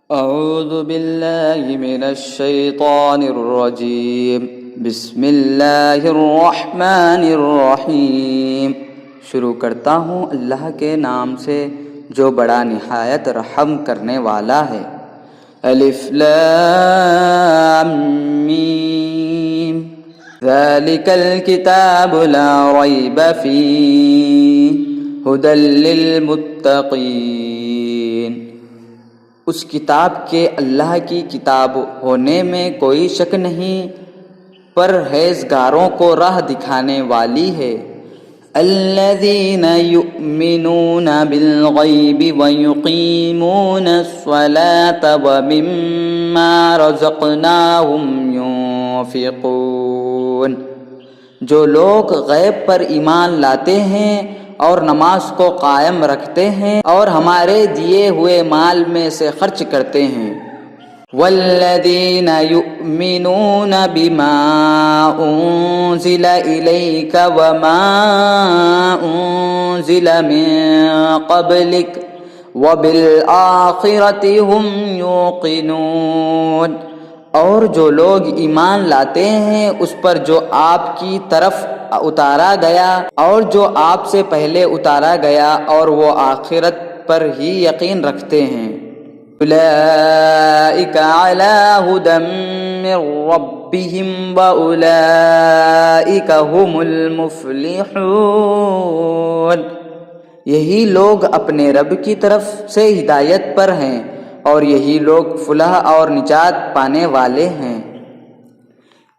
اعوذ باللہ من الشیطان الرجیم بسم اللہ الرحمن الرحیم۔ شروع کرتا ہوں اللہ کے نام سے جو بڑا نہایت رحم کرنے والا ہے۔ الف لام میم ذالک الکتاب لا ریب فیہ ھدی للمتقین۔ اس کتاب کے اللہ کی کتاب ہونے میں کوئی شک نہیں، پرہیزگاروں کو راہ دکھانے والی ہے۔ الذین یؤمنون بالغیب ویقیمون الصلاة ومما رزقناہم ينفقون۔ جو لوگ غیب پر ایمان لاتے ہیں اور نماز کو قائم رکھتے ہیں اور ہمارے دیے ہوئے مال میں سے خرچ کرتے ہیں۔ والذین یؤمنون بما انزل الیک وما انزل من قبلک وبالآخرۃ هم یوقنون۔ اور جو لوگ ایمان لاتے ہیں اس پر جو آپ کی طرف اتارا گیا اور جو آپ سے پہلے اتارا گیا، اور وہ آخرت پر ہی یقین رکھتے ہیں۔ اولئک علی ھدی من ربہم واولئک ھم المفلحون۔ یہی لوگ اپنے رب کی طرف سے ہدایت پر ہیں اور یہی لوگ فلاح اور نجات پانے والے ہیں۔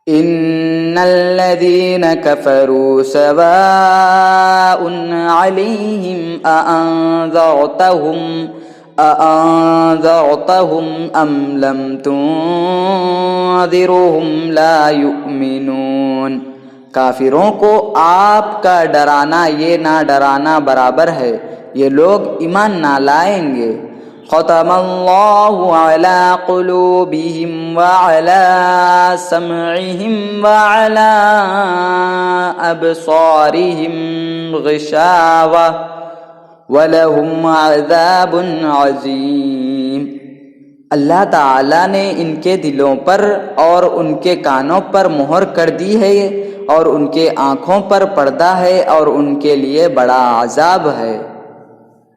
ان الذین کفروا سواء علیہم اانذرتہم ام لم تنذرہم لا یؤمنون۔ کافروں کو آپ کا ڈرانا یہ نہ ڈرانا برابر ہے، یہ لوگ ایمان نہ لائیں گے۔ ختم اللہ علی قلوبہم وعلی سمعہم وعلی ابصارہم غشاوہ ولہم عذاب عظیم۔ اللہ تعالیٰ نے ان کے دلوں پر اور ان کے کانوں پر مہر کر دی ہے اور ان کے آنکھوں پر پردہ ہے اور ان کے لیے بڑا عذاب ہے۔